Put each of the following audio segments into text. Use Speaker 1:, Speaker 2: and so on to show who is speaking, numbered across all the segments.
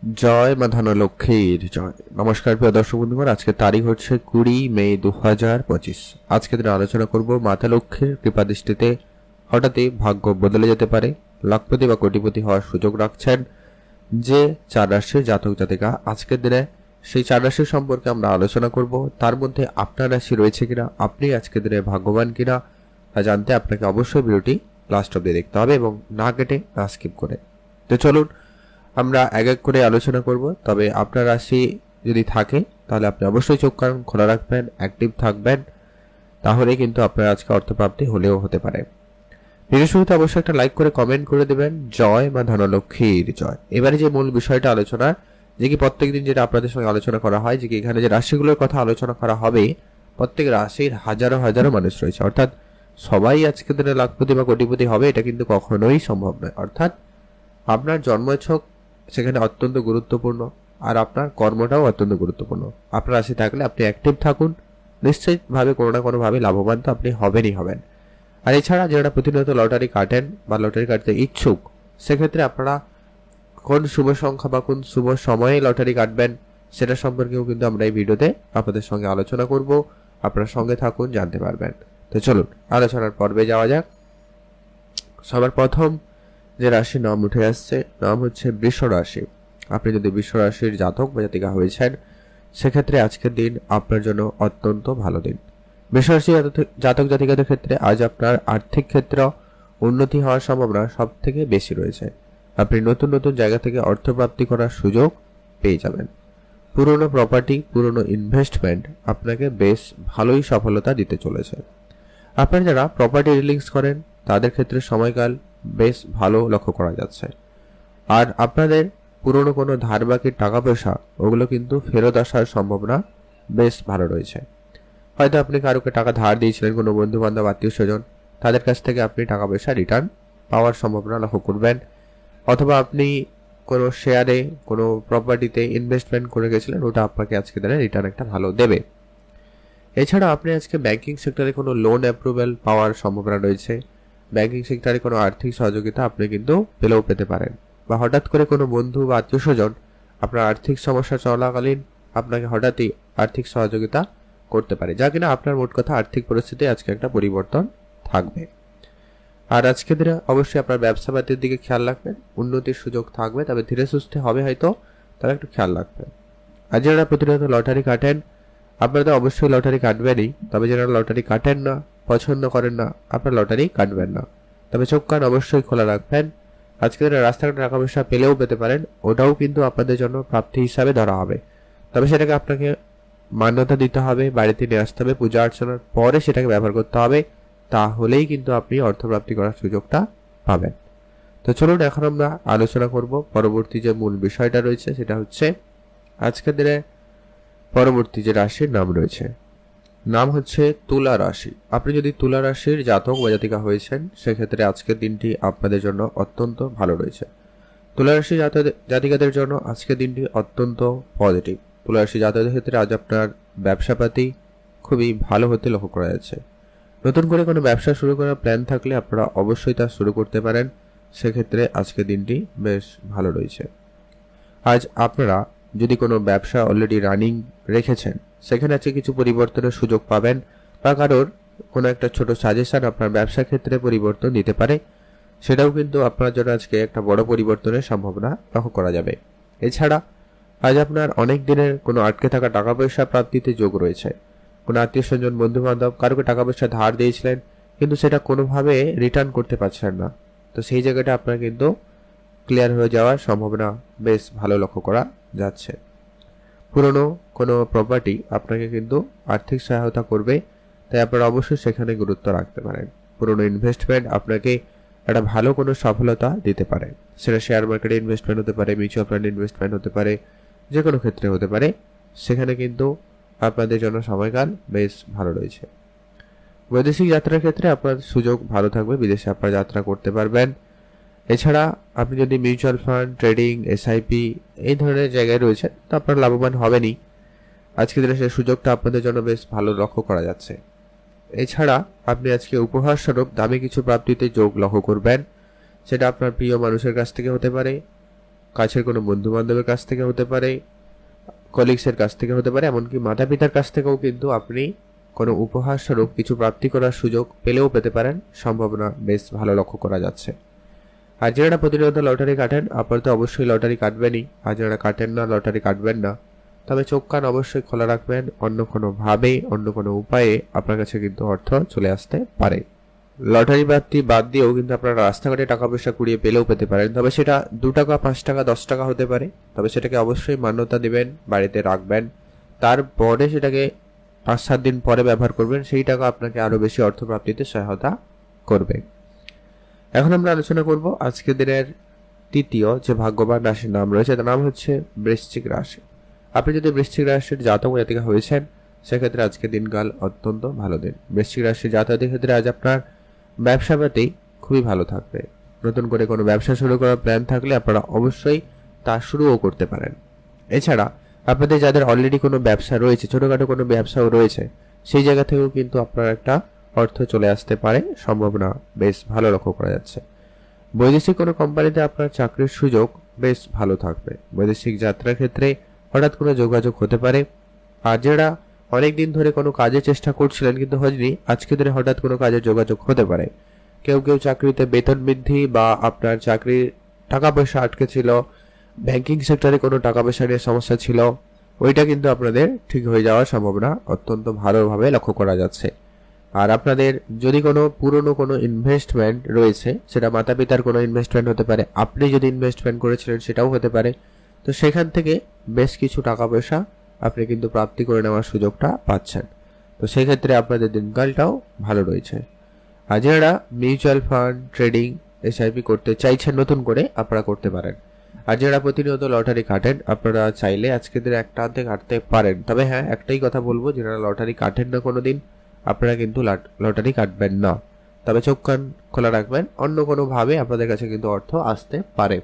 Speaker 1: জয় মা ধনলক্ষ্মীর জয়। নমস্কার প্রিয় দর্শক বন্ধুগণ, আজকে তারিখ হচ্ছে 20 মে 2025। আজকে দিনে আলোচনা করব মাতা লক্ষ্মীর কৃপা দৃষ্টিতে হঠাৎই ভাগ্য বদলে যেতে পারে, লাখপতি বা কোটিপতি হওয়ার সুযোগ রাখছেন যে 4 রাশির জাতক জাতিকা। আজকের দিনে সেই 4 রাশি সম্পর্কে আমরা আলোচনা করব। তার মধ্যে আপনার রাশি রয়েছে কিনা, আপনি আজকের দিনে ভাগ্যবান কিনা তা জানতে আপনাকে অবশ্যই ভিডিওটি লাস্ট অবধি দেখতে হবে এবং না কেটে না স্কিপ করে। তো চলুন আমরা এক এক করে আলোচনা করব। তবে আপনার রাশি যদি থাকে তাহলে আপনি অবশ্যই চোখ কান খোলা রাখবেন, অ্যাক্টিভ থাকবেন, তাহলে কিন্তু আপনার আজকে অর্থপ্রাপ্তি হলেও হতে পারে। ভিডিও শুরুতে অবশ্যই একটা লাইক করে কমেন্ট করে দেবেন। জয় মা ধনলক্ষ্মীর জয়। এবারে যে মূল বিষয়টা আলোচনা, যে কি প্রত্যেকদিন যেটা আপনাদের সঙ্গে আলোচনা করা হয়, যে কি এখানে যে রাশিগুলোর কথা আলোচনা করা হবে, প্রত্যেক রাশির হাজারো হাজারো মানুষ রয়েছে। অর্থাৎ সবাই আজকে দিনে লাখপতি বা কোটিপতি হবে এটা কিন্তু কখনোই সম্ভব নয়। অর্থাৎ আপনার জন্মছক সেখানে অত্যন্ত গুরুত্বপূর্ণ, আর আপনার কর্মটাও অত্যন্ত গুরুত্বপূর্ণ। আপনার রাশি থাকলে আপনি অ্যাক্টিভ থাকুন, নিশ্চিতভাবে কোনো না কোনোভাবে লাভবান তো আপনি হবেনই হবেন। আর এছাড়া যারা প্রতিনিয়ত লটারি কাটেন বা লটারি কাটতে ইচ্ছুক, সেক্ষেত্রে আপনারা কোন শুভ সংখ্যা বা কোন শুভ সময়ে লটারি কাটবেন সেটা সম্পর্কেও কিন্তু আমরা এই ভিডিওতে আপনাদের সঙ্গে আলোচনা করব। আপনার সঙ্গে থাকুন, জানতে পারবেন। তো চলুন আলোচনার পর্বে যাওয়া যাক। সবার প্রথম যে রাশির নাম উঠে আসছে, নাম হচ্ছে বৃষ রাশি। আপনি যদি বৃষ রাশির জাতক বা জাতিকা হয়েছেন, সেক্ষেত্রে আজকের দিন আপনার জন্য অত্যন্ত ভালো দিন। বৃষ রাশি জাতক জাতিকাদের ক্ষেত্রে আজ আপনার আর্থিক ক্ষেত্রে উন্নতি হওয়ার সম্ভাবনা সব থেকে বেশি রয়েছে। আপনি নতুন নতুন জায়গা থেকে অর্থ প্রাপ্তি করার সুযোগ পেয়ে যাবেন। পুরনো প্রপার্টি, পুরনো ইনভেস্টমেন্ট আপনাকে বেশ ভালোই সফলতা দিতে চলেছে। আপনারা যারা প্রপার্টি ডিলিংস করেন তাদের ক্ষেত্রে সময়কাল বেশ ভালো লক্ষ্য করা যাচ্ছে। আর আপনাদের পুরনো কোনো ধার বাকির টাকা পয়সা, ওগুলো কিন্তু ফেরত আসার সম্ভাবনা বেশ ভালো রয়েছে। হয়তো আপনি কারোকে টাকা ধার দিয়েছিলেন, কোনো বন্ধু বান্ধব আত্মীয় স্বজন, তাদের কাছ থেকে আপনি টাকা পয়সা রিটার্ন পাওয়ার সম্ভাবনা লক্ষ্য করবেন। অথবা আপনি কোনো শেয়ারে, কোনো প্রপার্টিতে ইনভেস্টমেন্ট করে গেছিলেন, ওটা আপনাকে আজকে দিনে রিটার্ন একটা ভালো দেবে। এছাড়া আপনি আজকে ব্যাংকিং সেক্টরে কোনো লোন অ্যাপ্রুভাল পাওয়ার সম্ভাবনা রয়েছে। ব্যাংকিং সেক্টরে কোনো আর্থিক সহযোগিতা আপনি কিন্তু পেলেও পেতে পারেন, বা হঠাৎ করে কোনো বন্ধু বা আত্মীয় স্বজন আপনার আর্থিক সমস্যা চলাকালীন আপনাকে হঠাৎই আর্থিক সহযোগিতা করতে পারে, যা কিনা আপনার মোট কথা আর্থিক পরিস্থিতি আজকে একটা পরিবর্তন থাকবে। আর আজকে দিনে অবশ্যই আপনার ব্যবসা পাতির দিকে খেয়াল রাখবেন। উন্নতির সুযোগ থাকবে, তবে ধীরে সুস্থে হবে হয়তো, তারা একটু খেয়াল রাখবেন। আর যারা প্রতিনিয়ত লটারি কাটেন, আপনারা তো অবশ্যই লটারি কাটবেনই, তবে যারা লটারি কাটেন না, পছন্দ করেন না, আপনার লটারি কাটবেন না। তবে চোখ কান অবশ্যই খোলা রাখবেন। আজকে রাস্তাঘাটে টাকা পয়সা পেলেও পেতে পারেন, ওটাও কিন্তু আপনাদের জন্য প্রাপ্তি হিসাবে ধরা হবে। তবে সেটাকে আপনাকে মান্যতা দিতে হবে, বাড়িতে নিয়ে আসতে হবে, পূজা অর্চনার পরে সেটাকে ব্যবহার করতে হবে, তাহলেই কিন্তু আপনি অর্থপ্রাপ্তি করার সুযোগটা পাবেন। তো চলুন এখন আমরা আলোচনা করব পরবর্তী যে মূল বিষয়টা রয়েছে, সেটা হচ্ছে আজকের দিনে পরবর্তী যে রাশির নাম রয়েছে, নাম হচ্ছে তুলা রাশি। আপনি যদি তুলা রাশির জাতক বা জাতিকা হয়েছেন, সেক্ষেত্রে আজকের দিনটি আপনাদের জন্য অত্যন্ত ভালো রয়েছে। তুলা রাশি জাতিকাদের জন্য আজকের দিনটি অত্যন্ত পজিটিভ। তুলা রাশি জাতকদের ক্ষেত্রে আজ আপনার ব্যবসাপাতি খুবই ভালো হতে লক্ষ্য করা যাচ্ছে। নতুন করে কোনো ব্যবসা শুরু করার প্ল্যান থাকলে আপনারা অবশ্যই তা শুরু করতে পারেন। সেক্ষেত্রে আজকের দিনটি বেশ ভালো রয়েছে। আজ আপনারা যদি কোনো ব্যবসা অলরেডি রানিং রেখেছেন, সেখানে আজকে কিছু পরিবর্তনের সুযোগ পাবেন, বা কারোর কোনো একটা ছোট সাজেশন আপনার ব্যবসা ক্ষেত্রে পরিবর্তন দিতে পারে, সেটাও কিন্তু আপনার জন্য আজকে একটা বড় পরিবর্তনের সম্ভাবনা লক্ষ্য করা যাবে। এছাড়া আজ আপনার অনেক দিনের কোনো আটকে থাকা টাকা পয়সা প্রাপ্তিতে যোগ রয়েছে। কোনো আত্মীয় স্বজন, বন্ধু বান্ধব কারোকে টাকা পয়সা ধার দিয়েছিলেন, কিন্তু সেটা কোনোভাবে রিটার্ন করতে পারছেন না, তো সেই জায়গাটা আপনার কিন্তু ক্লিয়ার হয়ে যাওয়ার সম্ভাবনা বেশ ভালো লক্ষ্য করা যাচ্ছে। পুরনো কোনো প্রপার্টি আপনাকে কিন্তু আর্থিক সহায়তা করবে, তাই আপনারা অবশ্যই সেখানে গুরুত্ব রাখতে পারেন। পুরনো ইনভেস্টমেন্ট আপনাকে একটা ভালো কোনো সফলতা দিতে পারে। সেটা শেয়ার মার্কেটে ইনভেস্টমেন্ট হতে পারে, মিউচুয়াল ফান্ড ইনভেস্টমেন্ট হতে পারে, যে কোনো ক্ষেত্রে হতে পারে। সেখানে কিন্তু আপনাদের জন্য সময়কাল বেশ ভালো রয়েছে। বৈদেশিক যাত্রার ক্ষেত্রে আপনার সুযোগ ভালো থাকবে, বিদেশে আপনারা যাত্রা করতে পারবেন। এছাড়া আপনি যদি মিউচুয়াল ফান্ড, ট্রেডিং, এসআইপি এই ধরনের জায়গায় রয়েছেন, তো আপনারা লাভবান হবেনই। আজকে দিনে সেই সুযোগটা আপনাদের জন্য বেশ ভালো লক্ষ্য করা যাচ্ছে। এছাড়া আপনি আজকে উপহার স্বরূপ দামি কিছু প্রাপ্তিতে যোগ লক্ষ্য করবেন। সেটা আপনার প্রিয় মানুষের কাছ থেকে হতে পারে, কাছের কোনো বন্ধু বান্ধবের কাছ থেকে হতে পারে, কলিগসের কাছ থেকে হতে পারে, এমনকি মাতা পিতার কাছ থেকেও কিন্তু আপনি কোনো উপহার স্বরূপ কিছু প্রাপ্তি করার সুযোগ পেলেও পেতে পারেন, সম্ভাবনা বেশ ভালো লক্ষ্য করা যাচ্ছে। আর যারা প্রতিনিয়ত লটারি কাটেন আপনারা তো অবশ্যই লটারি কাটবেনই, আর যারা কাটেন না লটারি কাটবেন না, তবে চোখ কান অবশ্যই খোলা রাখবেন, অন্য কোনোভাবে অন্য কোনো উপায়ে আপনার কাছে কিন্তু অর্থ চলে আসতে পারে। লটারি প্রাপ্তি বাদ দিয়েও কিন্তু আপনারা রাস্তাঘাটে টাকা পয়সা কুড়িয়ে পেলেও পেতে পারেন, তবে সেটা 2 টাকা, 5 টাকা, 10 টাকা হতে পারে। তবে সেটাকে অবশ্যই মান্যতা দিবেন, বাড়িতে রাখবেন, তারপরে সেটাকে 5-7 দিন পরে ব্যবহার করবেন, সেই টাকা আপনাকে আরো বেশি অর্থ প্রাপ্তিতে সহায়তা করবে। এখন আমরা আলোচনা করব আজকে দিনের তৃতীয় যে ভাগ্যবান রাশির নাম রয়েছে, তার নাম হচ্ছে বৃশ্চিক রাশি। আপনি যদি বৃশ্চিক রাশির জাতক জাতিকা হয়েছেন, সেক্ষেত্রে আজকে দিনকাল অত্যন্ত ভালো দিন। বৃশ্চিক রাশির জাতকের ক্ষেত্রে আজ আপনার ব্যবসা পাতি খুবই ভালো থাকবে। নতুন করে কোনো ব্যবসা শুরু করার প্ল্যান থাকলে আপনারা অবশ্যই তা শুরুও করতে পারেন। এছাড়া আপনাদের যাদের অলরেডি কোনো ব্যবসা রয়েছে, ছোটখাটো কোনো ব্যবসাও রয়েছে, সেই জায়গা থেকেও কিন্তু আপনার একটা অর্থ চলে আসতে পারে, সম্ভাবনা বেশ ভালো লক্ষ্য করা যাচ্ছে। বৈদেশিক কোনো কোম্পানিতে আপনার চাকরির সুযোগ বেশ ভালো থাকবে। বৈদেশিক যাত্রার ক্ষেত্রে হঠাৎ কোনো যোগাযোগ হতে পারে। আর যারা অনেকদিন ধরে কোনো কাজের চেষ্টা করছিলেন কিন্তু হয়নি, আজকে দিনে হঠাৎ কোনো কাজের যোগাযোগ হতে পারে। কেউ কেউ চাকরিতে বেতন বৃদ্ধি বা আপনার চাকরির টাকা পয়সা আটকে ছিল, ব্যাংকিং সেক্টরে কোনো টাকা পয়সা নিয়ে সমস্যা ছিল, ওইটা কিন্তু আপনাদের ঠিক হয়ে যাওয়ার সম্ভাবনা অত্যন্ত ভালোভাবে লক্ষ্য করা যাচ্ছে। আর আপনাদের যদি কোনো পুরনো কোনো ইনভেস্টমেন্ট রয়েছে, সেটা মাতা পিতার কোনো ইনভেস্টমেন্ট হতে পারে, আপনি যদি ইনভেস্টমেন্ট করেছিলেন সেটাও হতে পারে, তো সেখান থেকে বেশ কিছু টাকা পয়সা আপনি কিন্তু প্রাপ্তি করে নেওয়ার সুযোগটা পাচ্ছেন। তো সেই ক্ষেত্রে আপনাদের দিনকালটাও ভালো রয়েছে। আর যারা মিউচুয়াল ফান্ড, ট্রেডিং, এসআইপি করতে চাইছেন নতুন করে, আপনারা করতে পারেন। আর যারা প্রতিনিয়ত লটারি কাটেন, আপনারা চাইলে আজকে দিন একটা হাতে কাটতে পারেন। তবে হ্যাঁ, একটাই কথা বলবো, যারা লটারি কাটেন না কোনোদিন, আপনারা কিন্তু লটারি কাটবেন না। তবে চোখ কান খোলা রাখবেন, অন্য কোনোভাবে আপনাদের কাছে কিন্তু অর্থ আসতে পারে।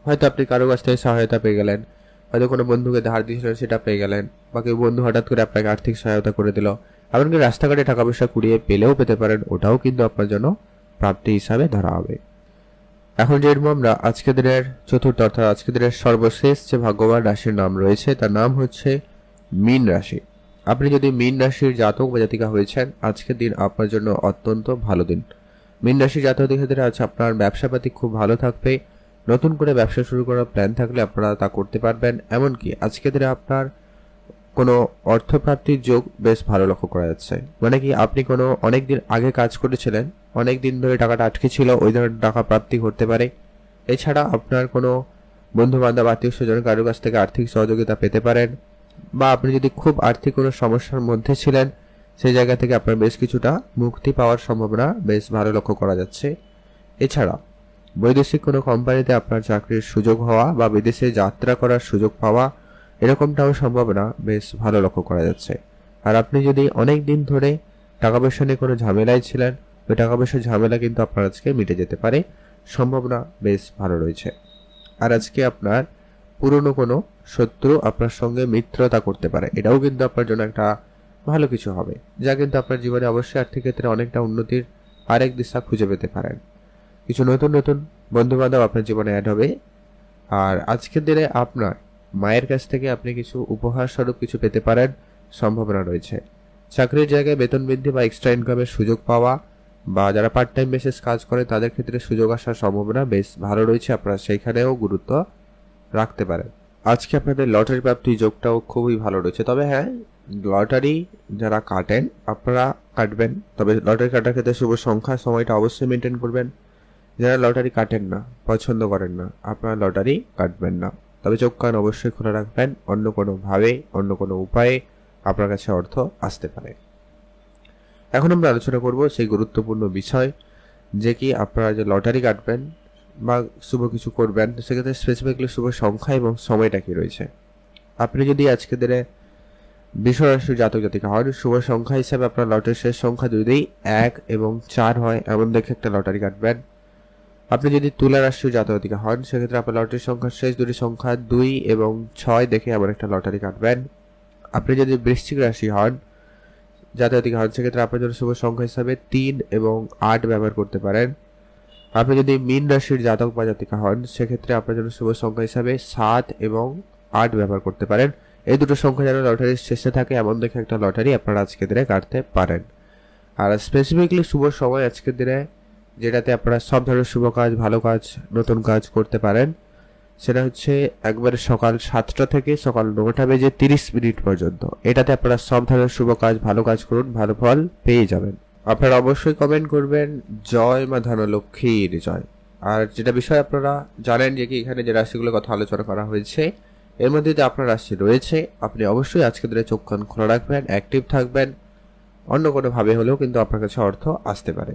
Speaker 1: হয়তো আপনি কারো কাছ থেকে সহায়তা পেয়ে গেলেন, হয়তো কোনো বন্ধুকে ধার দিয়েছিলেন সেটা পেয়ে গেলেন, বা কেউ বন্ধু হঠাৎ করে আপনাকে আর্থিক সহায়তা করে দিল, এমনকি রাস্তাঘাটে টাকা পয়সা কুড়িয়ে পেলেও পেতে পারেন, ওটাও কিন্তু আপনার জন্য প্রাপ্তি হিসাবে ধরা হবে। এখন যেরকম আমরা আজকে দিনের চতুর্থ অর্থাৎ আজকে দিনের সর্বশেষ যে ভাগ্যবান রাশির নাম রয়েছে, তার নাম হচ্ছে মীন রাশি। আপনি যদি মীন রাশির জাতক বা জাতিকা হয়েছেন, আজকের দিন আপনার জন্য অত্যন্ত ভালো দিন। মীন রাশির জাতকদের ক্ষেত্রে আজ আপনার ব্যবসাপাতি খুব ভালো থাকবে। নতুন করে ব্যবসা শুরু করার প্ল্যান থাকলে আপনারা তা করতে পারবেন। এমনকি আজকের দিনে আপনার কোনো অর্থপ্রাপ্তির যোগ বেশ ভালো লক্ষ্য করা যাচ্ছে। মানে কি, আপনি কোনো অনেকদিন আগে কাজ করেছিলেন, অনেক দিন ধরে টাকাটা আটকে ছিল, ওই ধরনের টাকা প্রাপ্তি করতে পারে। এছাড়া আপনার কোনো বন্ধু বান্ধব, আত্মীয় স্বজন কারোর কাছ থেকে আর্থিক সহযোগিতা পেতে পারেন, বা আপনি যদি খুব আর্থিক কোনো সমস্যার মধ্যে ছিলেন, সেই জায়গা থেকে আপনার বেশ কিছুটা মুক্তি পাওয়ার সম্ভাবনা বেশ ভালো লক্ষ্য করা যাচ্ছে। এছাড়া বৈদেশিক কোনো কোম্পানিতে আপনার চাকরির সুযোগ হওয়া বা বিদেশে যাত্রা করার সুযোগ পাওয়া, এরকমটাও সম্ভাবনা বেশ ভালো লক্ষ্য করা যাচ্ছে। আর আপনি যদি অনেক দিন ধরে টাকা পয়সা নিয়ে কোনো ঝামেলায় ছিলেন, ওই টাকা পয়সার ঝামেলা কিন্তু আপনার আজকে মিটে যেতে পারে, সম্ভাবনা বেশ ভালো রয়েছে। আর আজকে আপনার পুরনো কোনো শত্রু আপনার সঙ্গে মিত্রতা করতে পারে, এটাও কিন্তু আপনার জন্য একটা ভালো কিছু হবে, যা কিন্তু আপনার জীবনে অবশ্যই আর্থিক ক্ষেত্রে অনেকটা উন্নতির আরেক দিশা খুঁজে পেতে পারেন। কিছু নতুন নতুন বন্ধু বান্ধব আপনার জীবনে অ্যাড হবে। আর আজকের দিনে আপনার মায়ের কাছ থেকে আপনি কিছু উপহার স্বরূপ কিছু পেতে পারেন, সম্ভাবনা রয়েছে। চাকরির জায়গায় বেতন বৃদ্ধি বা এক্সট্রা ইনকামের সুযোগ পাওয়া, বা যারা পার্ট টাইম বেসিস কাজ করে তাদের ক্ষেত্রে সুযোগ আসার সম্ভাবনা বেশ ভালো রয়েছে, আপনারা সেইখানেও গুরুত্ব রাখতে পারেন। আজকে আপনাদের লটারি প্রাপ্তির যোগটাও খুবই ভালো রয়েছে। তবে হ্যাঁ, লটারি যারা কাটেন আপনারা কাটবেন, তবে লটারি কাটার ক্ষেত্রে শুভ সংখ্যা সময়টা অবশ্যই মেনটেন করবেন। যারা লটারি কাটেন না, পছন্দ করেন না, আপনারা লটারি কাটবেন না। তবে চোখ কান অবশ্যই খোলা রাখবেন, অন্য কোনোভাবে অন্য কোনো উপায়ে আপনার কাছে অর্থ আসতে পারে। এখন আমরা আলোচনা করব সেই গুরুত্বপূর্ণ বিষয়, যে কি আপনারা যে লটারি কাটবেন বা শুভ কিছু করবেন, সেক্ষেত্রে স্পেসিফিকলি শুভ সংখ্যা এবং সময়টা কি রয়েছে। আপনি যদি আজকে দিনে বৃষ রাশির জাতক জাতিকা হন, শুভ সংখ্যা হিসাবে আপনার লটারির শেষ সংখ্যা যদি 1 এবং 4 হয় এমন দেখে একটা লটারি কাটবেন। আপনি যদি তুলা রাশির জাতক জাতিকা হন, সেক্ষেত্রে আপনার লটারির সংখ্যার শেষ দুটি সংখ্যা 2 এবং 6 দেখে এমন একটা লটারি কাটবেন। আপনি যদি বৃশ্চিক রাশি হন, জাতক জাতিকা হন, সেক্ষেত্রে আপনার জন্য শুভ সংখ্যা হিসাবে 3 এবং 8 ব্যবহার করতে পারেন। আপনি যদি মীন রাশির জাতক বা জাতিকা হন, সেক্ষেত্রে আপনার জন্য শুভ সংখ্যা হিসাবে 7 এবং 8 ব্যবহার করতে পারেন। এই দুটো সংখ্যা যেন লটারির শেষে থাকে এমন দেখে একটা লটারি আপনারা আজকের দিনে কাটতে পারেন। আর স্পেসিফিকলি শুভ সময় আজকের দিনে যেটাতে আপনারা সব ধরনের শুভ কাজ, ভালো কাজ, নতুন কাজ করতে পারেন, সেটা হচ্ছে একবারে সকাল 7টা থেকে সকাল 9টা বেজে 30 মিনিট পর্যন্ত। এটাতে আপনারা সব ধরনের শুভ কাজ, ভালো কাজ করুন, ভালো ফল পেয়ে যাবেন। আপনারা অবশ্যই কমেন্ট করবেন জয় মা ধনলক্ষ্মীর জয়। আর যেটা বিষয় আপনারা জানেন যে কি এখানে যে রাশিগুলোর কথা আলোচনা করা হয়েছে, এর মধ্যে যে আপনার রাশি রয়েছে, আপনি অবশ্যই আজকের দিনে চোখ কান খোলা রাখবেন, অ্যাক্টিভ থাকবেন। অন্য কোনোভাবে হলেও কিন্তু আপনার কাছে অর্থ আসতে পারে।